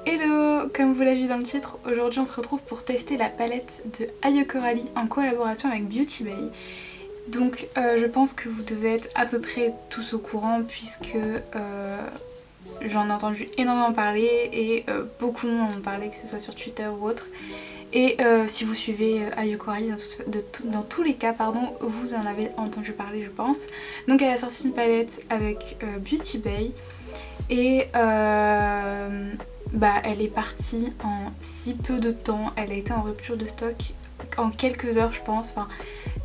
Hello, comme vous l'avez vu dans le titre, aujourd'hui on se retrouve pour tester la palette de Ayo Coralie en collaboration avec Beauty Bay. Donc je pense que vous devez être à peu près tous au courant puisque j'en ai entendu énormément parler et beaucoup de monde en parlait, que ce soit sur Twitter ou autre. Et si vous suivez Ayo Coralie dans tous les cas, pardon, vous en avez entendu parler je pense. Donc elle a sorti une palette avec Beauty Bay et elle est partie en si peu de temps, elle a été en rupture de stock en quelques heures je pense, enfin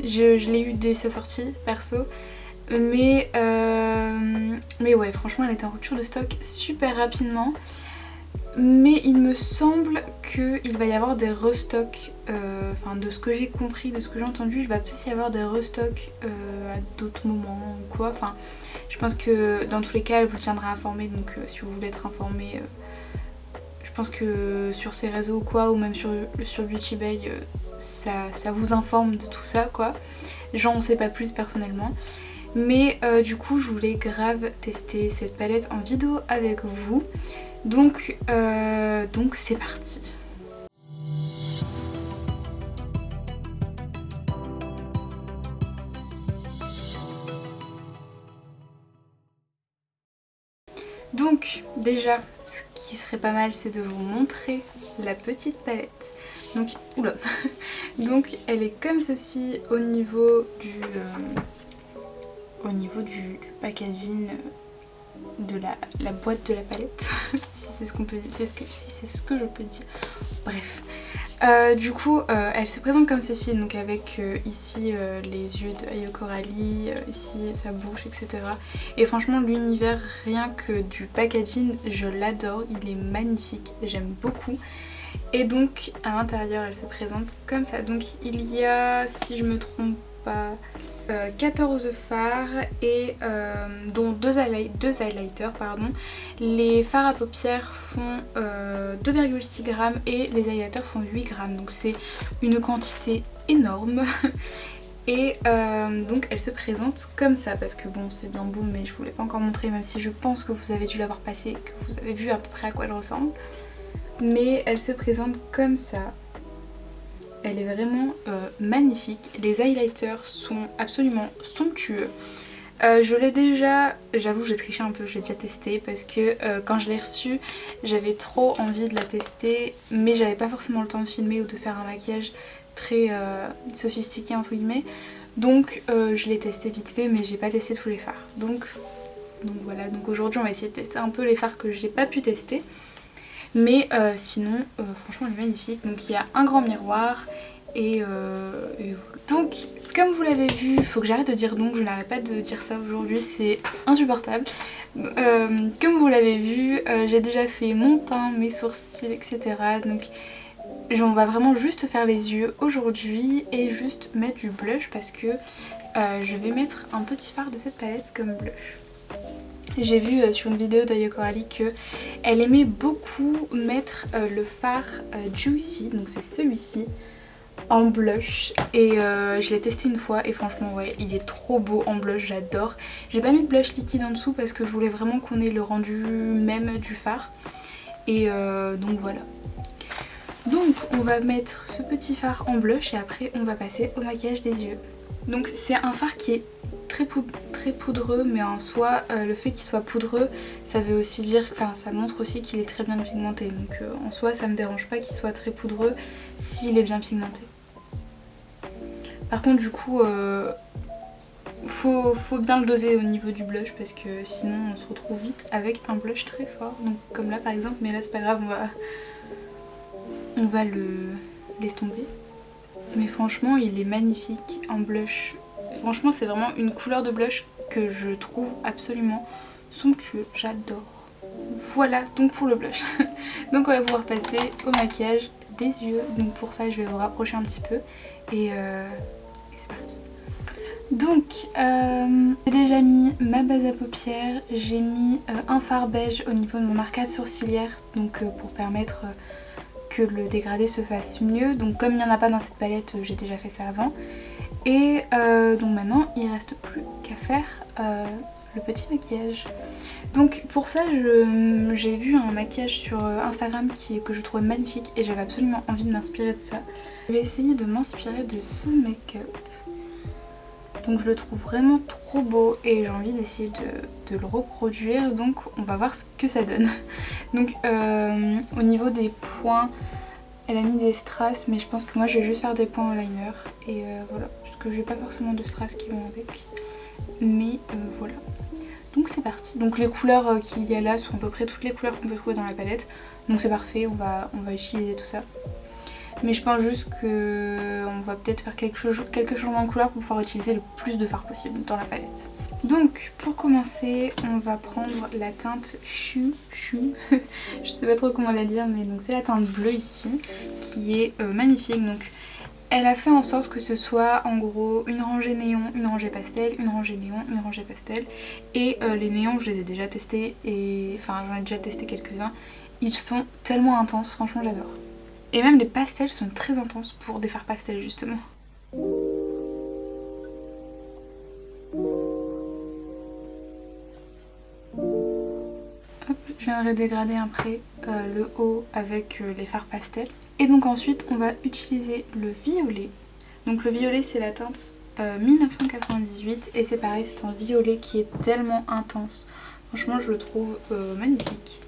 je l'ai eu dès sa sortie perso, mais ouais franchement elle était en rupture de stock super rapidement, mais il me semble qu'il va y avoir des restocks, enfin de ce que j'ai compris, de ce que j'ai entendu, il va peut-être y avoir des restocks à d'autres moments ou quoi, enfin je pense que dans tous les cas elle vous tiendra informé, donc si vous voulez être informé, je pense que sur ses réseaux ou quoi, ou même sur Beauty Bay, ça vous informe de tout ça quoi. J'en sais pas plus personnellement. Mais du coup je voulais grave tester cette palette en vidéo avec vous. Donc c'est parti. Donc déjà, ce qui serait pas mal, c'est de vous montrer la petite palette. Donc, oula. Donc elle est comme ceci au niveau du packaging de la boîte de la palette, si c'est ce qu'on peut dire, si c'est ce que je peux dire. Bref. Du coup, elle se présente comme ceci, donc avec ici les yeux de Ayo Coralie, ici sa bouche, etc. Et franchement, l'univers, rien que du packaging, je l'adore, il est magnifique, j'aime beaucoup. Et donc, à l'intérieur, elle se présente comme ça. Donc, il y a, si je me trompe pas, 14 fards et dont 2 highlighters pardon. Les fards à paupières font 2,6 g et les highlighters font 8 g, donc c'est une quantité énorme. Et donc elle se présente comme ça, parce que bon c'est bien beau mais je vous l'ai pas encore montré, même si je pense que vous avez dû l'avoir passé, que vous avez vu à peu près à quoi elle ressemble. Mais elle se présente comme ça. Elle est vraiment magnifique. Les highlighters sont absolument somptueux. Je l'ai déjà, j'avoue j'ai triché un peu, j'ai déjà testé parce que quand je l'ai reçue j'avais trop envie de la tester, mais j'avais pas forcément le temps de filmer ou de faire un maquillage très sophistiqué entre guillemets. Donc je l'ai testé vite fait, mais j'ai pas testé tous les fards. Donc voilà, donc aujourd'hui on va essayer de tester un peu les fards que j'ai pas pu tester. Mais sinon, franchement elle est magnifique. Donc il y a un grand miroir et voilà. Donc comme vous l'avez vu, il faut que j'arrête de dire donc, je n'arrête pas de dire ça aujourd'hui, c'est insupportable. Comme vous l'avez vu, j'ai déjà fait mon teint, mes sourcils, etc. Donc on va vraiment juste faire les yeux aujourd'hui et juste mettre du blush parce que je vais mettre un petit fard de cette palette comme blush. J'ai vu sur une vidéo d'Ayo Coralie qu'elle aimait beaucoup mettre le fard Juicy, donc c'est celui-ci, en blush. Et je l'ai testé une fois et franchement ouais, il est trop beau en blush, j'adore. J'ai pas mis de blush liquide en dessous parce que je voulais vraiment qu'on ait le rendu même du fard. Et donc voilà. Donc on va mettre ce petit fard en blush et après on va passer au maquillage des yeux. Donc c'est un fard qui est très poudreux, mais en soi le fait qu'il soit poudreux ça veut aussi dire, enfin ça montre aussi qu'il est très bien pigmenté, donc en soi ça me dérange pas qu'il soit très poudreux s'il est bien pigmenté. Par contre du coup faut bien le doser au niveau du blush parce que sinon on se retrouve vite avec un blush très fort, donc comme là par exemple, mais là c'est pas grave, on va le laisser tomber. Mais franchement il est magnifique en blush. Franchement c'est vraiment une couleur de blush que je trouve absolument somptueux, j'adore. Voilà donc pour le blush. Donc on va pouvoir passer au maquillage des yeux. Donc pour ça je vais vous rapprocher un petit peu et c'est parti. Donc j'ai déjà mis ma base à paupières, j'ai mis un fard beige au niveau de mon arcade sourcilière, donc pour permettre que le dégradé se fasse mieux. Donc comme il n'y en a pas dans cette palette, j'ai déjà fait ça avant. Et donc maintenant il reste plus qu'à faire le petit maquillage. Donc pour ça j'ai vu un maquillage sur Instagram que je trouvais magnifique et j'avais absolument envie de m'inspirer de ça. Je vais essayer de m'inspirer de ce make-up. Donc je le trouve vraiment trop beau et j'ai envie d'essayer de le reproduire, donc on va voir ce que ça donne. Donc au niveau des points, elle a mis des strass, mais je pense que moi je vais juste faire des points en liner. Et voilà, parce que j'ai pas forcément de strass qui vont avec. Mais voilà. Donc c'est parti. Donc les couleurs qu'il y a là sont à peu près toutes les couleurs qu'on peut trouver dans la palette. Donc c'est parfait, on va utiliser tout ça. Mais je pense juste qu'on va peut-être faire quelques changements de couleur pour pouvoir utiliser le plus de fard possible dans la palette. Donc pour commencer, on va prendre la teinte Chou. Je sais pas trop comment la dire, mais donc c'est la teinte bleue ici, qui est magnifique. Donc elle a fait en sorte que ce soit en gros une rangée néon, une rangée pastel, une rangée néon, une rangée pastel. Et les néons, je les ai déjà testés, enfin j'en ai déjà testé quelques-uns. Ils sont tellement intenses, franchement j'adore. Et même les pastels sont très intenses pour des fards pastels justement. Hop, je viendrai dégrader après le haut avec les fards pastels. Et donc ensuite on va utiliser le violet. Donc le violet c'est la teinte 1998 et c'est pareil, c'est un violet qui est tellement intense. Franchement je le trouve magnifique.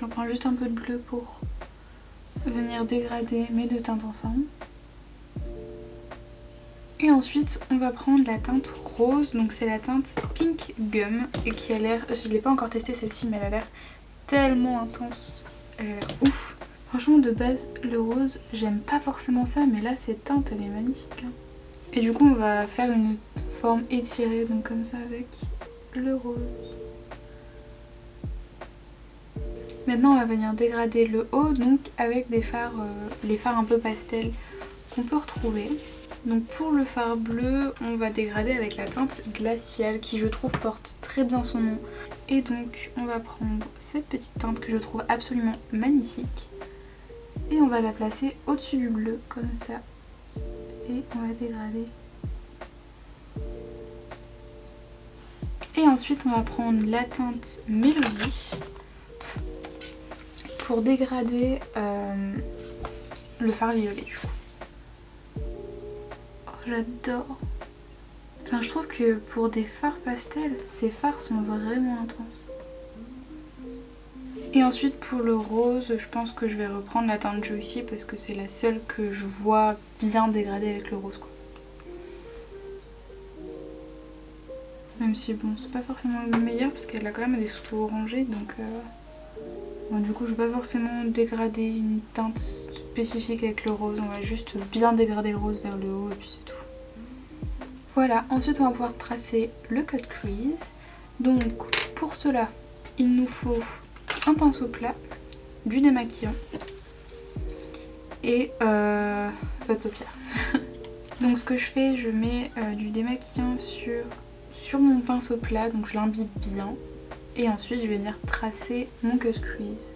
J'en prends juste un peu de bleu pour venir dégrader mes deux teintes ensemble. Et ensuite on va prendre la teinte rose, donc c'est la teinte Pink Gum et qui a l'air, je ne l'ai pas encore testée celle-ci mais elle a l'air tellement intense, elle a l'air ouf. Franchement de base le rose j'aime pas forcément ça mais là cette teinte elle est magnifique. Et du coup on va faire une forme étirée donc comme ça avec le rose. Maintenant on va venir dégrader le haut donc avec des fards, les fards un peu pastel qu'on peut retrouver. Donc pour le fard bleu on va dégrader avec la teinte glaciale qui je trouve porte très bien son nom. Et donc on va prendre cette petite teinte que je trouve absolument magnifique. Et on va la placer au-dessus du bleu comme ça. Et on va dégrader. Et ensuite on va prendre la teinte Mélodie pour dégrader le fard violet du coup. Oh, j'adore. Enfin je trouve que pour des fards pastels, ces fards sont vraiment intenses. Et ensuite pour le rose, je pense que je vais reprendre la teinte Juicy parce que c'est la seule que je vois bien dégradée avec le rose quoi. Même si bon c'est pas forcément le meilleur parce qu'elle a quand même des sous-tons orangés donc bon, du coup je vais pas forcément dégrader une teinte spécifique avec le rose, on va juste bien dégrader le rose vers le haut et puis c'est tout. Voilà, ensuite on va pouvoir tracer le cut crease. Donc pour cela il nous faut un pinceau plat, du démaquillant et votre paupière. Donc ce que je fais, je mets du démaquillant sur mon pinceau plat, donc je l'imbibe bien. Et ensuite je vais venir tracer mon cut crease.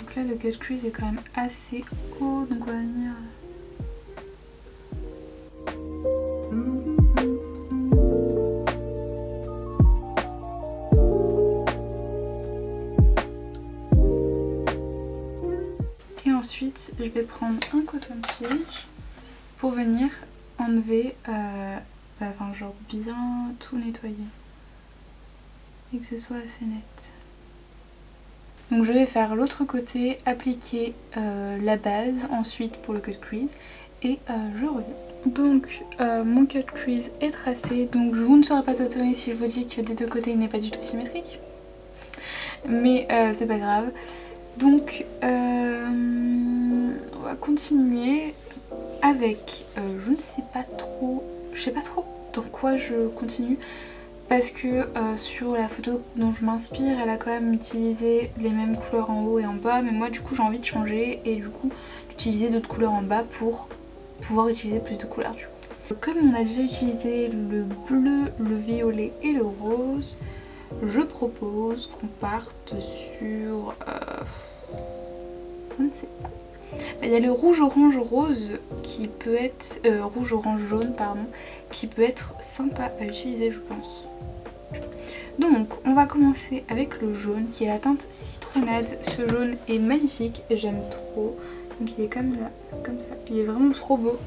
Donc là le cut crease est quand même assez haut, donc on va venir... Et ensuite je vais prendre un coton-tige pour venir enlever, enfin genre bien tout nettoyer et que ce soit assez net. Donc je vais faire l'autre côté, appliquer la base ensuite pour le cut crease et je reviens. Donc mon cut crease est tracé, donc vous ne serez pas étonné si je vous dis que des deux côtés il n'est pas du tout symétrique. Mais c'est pas grave. Donc on va continuer avec, je sais pas trop dans quoi je continue parce que sur la photo dont je m'inspire elle a quand même utilisé les mêmes couleurs en haut et en bas, mais moi du coup j'ai envie de changer et du coup d'utiliser d'autres couleurs en bas pour pouvoir utiliser plus de couleurs du coup. Comme on a déjà utilisé le bleu, le violet et le rose, je propose qu'on parte sur Je ne sais pas. Il y a le rouge orange rose qui peut être... rouge orange jaune pardon, qui peut être sympa à utiliser je pense. Donc on va commencer avec le jaune qui est la teinte citronnade. Ce jaune est magnifique et j'aime trop. Donc il est comme là, comme ça. Il est vraiment trop beau.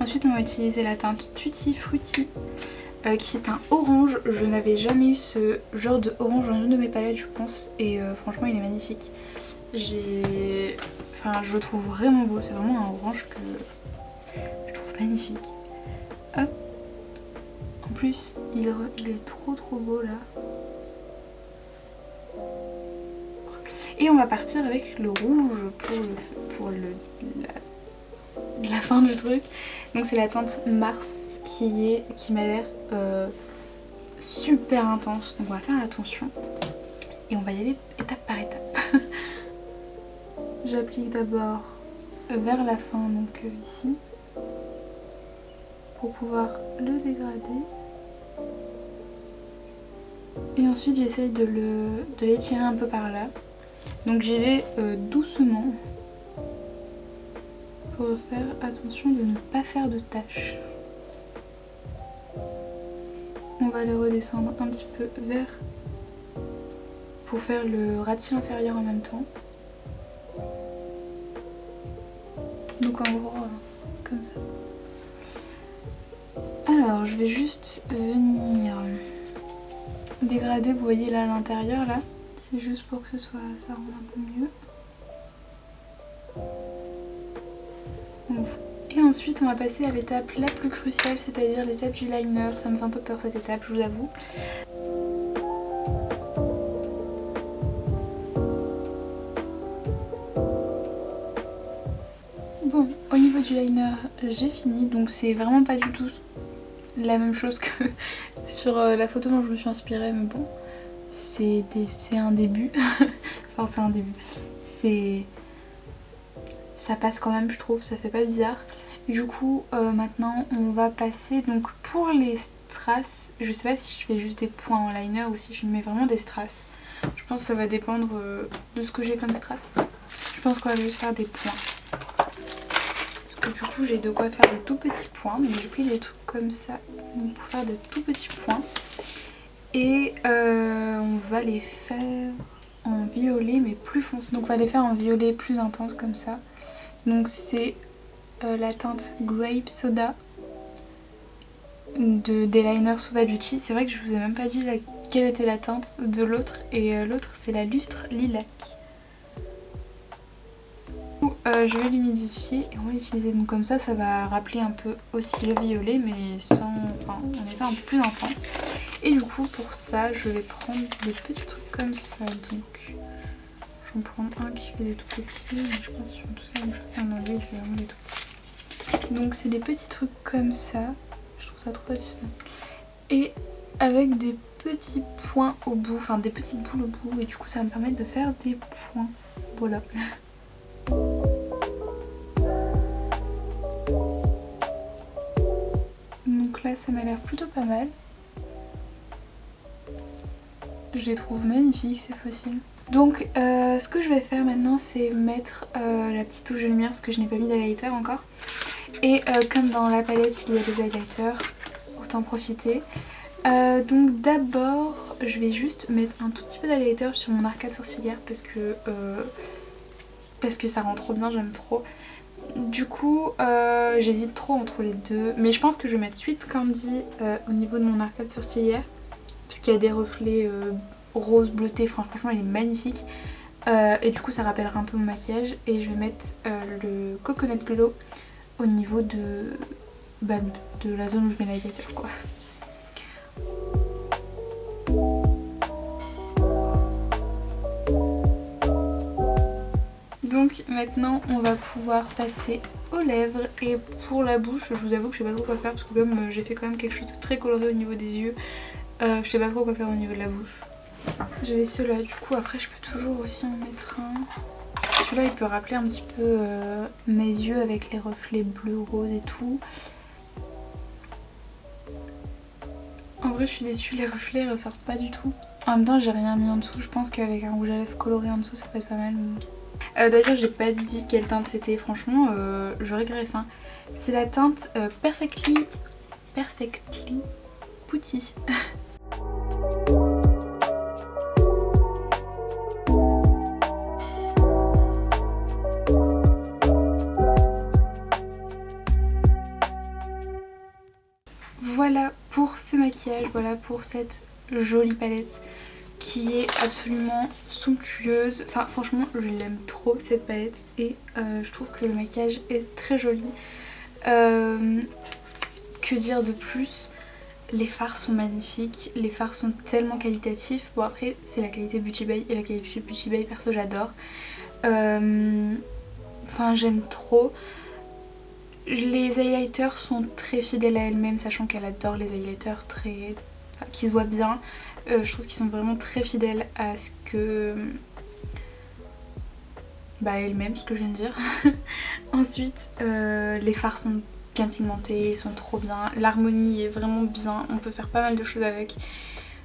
Ensuite on va utiliser la teinte Tutti Frutti qui est un orange. Je n'avais jamais eu ce genre de orange dans une de mes palettes je pense. Et franchement il est magnifique. Enfin je le trouve vraiment beau. C'est vraiment un orange que je trouve magnifique. Hop. En plus il est trop beau là. Et on va partir avec le rouge pour la fin du truc. Donc c'est la teinte Mars qui m'a l'air super intense. Donc on va faire attention. Et on va y aller étape par étape. J'applique d'abord vers la fin, donc ici. Pour pouvoir le dégrader. Et ensuite j'essaye de l'étirer un peu par là. Donc j'y vais doucement pour faire attention de ne pas faire de taches. On va le redescendre un petit peu vers pour faire le ratil inférieur en même temps. Donc en gros comme ça. Alors je vais juste venir dégrader, vous voyez là à l'intérieur là. C'est juste pour que ça rende un peu mieux. Et ensuite on va passer à l'étape la plus cruciale, c'est-à-dire l'étape du liner. Ça me fait un peu peur cette étape, je vous avoue. Bon, au niveau du liner, j'ai fini. Donc c'est vraiment pas du tout la même chose que sur la photo dont je me suis inspirée, mais bon. C'est un début. Enfin c'est un début. Ça passe quand même je trouve, ça fait pas bizarre. Du coup maintenant on va passer donc pour les strass. Je sais pas si je fais juste des points en liner ou si je mets vraiment des strass. Je pense que ça va dépendre de ce que j'ai comme strass. Je pense qu'on va juste faire des points. Parce que du coup j'ai de quoi faire des tout petits points. Donc j'ai pris des trucs comme ça donc pour faire de tout petits points. Et on va les faire en violet mais plus foncé. Donc on va les faire en violet plus intense comme ça. Donc c'est la teinte Grape Soda des liners Suva Beauty. C'est vrai que je vous ai même pas dit quelle était la teinte de l'autre. Et l'autre c'est la Lustre Lilac. Je vais l'humidifier et on va l'utiliser. Donc comme ça va rappeler un peu aussi le violet mais en étant un peu plus intense. Et du coup pour ça je vais prendre des petits trucs comme ça. Donc je vais en prendre un qui fait des tout petits. Je pense que je vais tous la même chose. Ah non, lui il fait vraiment des tout petits. Donc c'est des petits trucs comme ça. Je trouve ça trop satisfaisant. Et avec des petits points au bout, enfin des petites boules au bout. Et du coup ça va me permettre de faire des points. Voilà. Donc là ça m'a l'air plutôt pas mal. Je les trouve magnifiques ces fossiles. Donc ce que je vais faire maintenant c'est mettre la petite touche de lumière parce que je n'ai pas mis d'highlighter encore. Et comme dans la palette il y a des highlighters, autant profiter. Donc d'abord je vais juste mettre un tout petit peu d'highlighter sur mon arcade sourcilière parce que ça rend trop bien, j'aime trop. Du coup j'hésite trop entre les deux, mais je pense que je vais mettre Sweet Candy au niveau de mon arcade sourcilière parce qu'il y a des reflets rose bleuté, franchement il est magnifique. Et du coup ça rappellera un peu mon maquillage. Et je vais mettre le Coconut Glow au niveau de la zone où je mets l'highlighter quoi. Donc maintenant on va pouvoir passer aux lèvres. Et pour la bouche je vous avoue que je sais pas trop quoi faire parce que comme j'ai fait quand même quelque chose de très coloré au niveau des yeux, je sais pas trop quoi faire au niveau de la bouche. J'avais ceux-là, du coup après je peux toujours aussi en mettre un. Celui-là il peut rappeler un petit peu mes yeux avec les reflets bleu, rose et tout. En vrai je suis déçue, les reflets ressortent pas du tout. En même temps j'ai rien mis en dessous, je pense qu'avec un rouge à lèvres coloré en dessous ça peut être pas mal. D'ailleurs j'ai pas dit quelle teinte c'était, franchement je régresse hein. C'est la teinte Perfectly Putty. Voilà pour ce maquillage, voilà pour cette jolie palette qui est absolument somptueuse. Enfin franchement je l'aime trop cette palette et je trouve que le maquillage est très joli. Que dire de plus? Les fards sont magnifiques, les fards sont tellement qualitatifs. Bon après c'est la qualité Beauty Bay et la qualité Beauty Bay perso j'adore. Enfin j'aime trop. Les highlighters sont très fidèles à elle-même, sachant qu'elle adore les highlighters très... enfin, qui se voient bien. Je trouve qu'ils sont vraiment très fidèles à ce que... bah elle-même, ce que je viens de dire. Ensuite les fards sont bien pigmentés, ils sont trop bien. L'harmonie est vraiment bien, on peut faire pas mal de choses avec.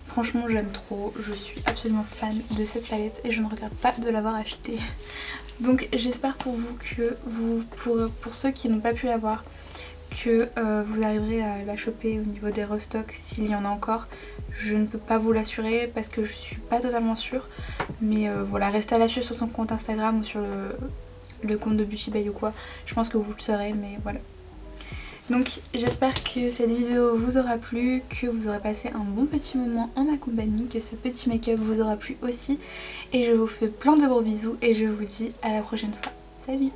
Franchement j'aime trop, je suis absolument fan de cette palette et je ne regrette pas de l'avoir achetée. Donc j'espère pour vous que pour ceux qui n'ont pas pu l'avoir, que vous arriverez à la choper au niveau des restocks s'il y en a encore. Je ne peux pas vous l'assurer parce que je suis pas totalement sûre. Mais voilà, restez à l'affût sur son compte Instagram ou sur le compte de Beauty Bay ou quoi. Je pense que vous le saurez, mais voilà. Donc j'espère que cette vidéo vous aura plu, que vous aurez passé un bon petit moment en ma compagnie, que ce petit make-up vous aura plu aussi. Et je vous fais plein de gros bisous et je vous dis à la prochaine fois. Salut!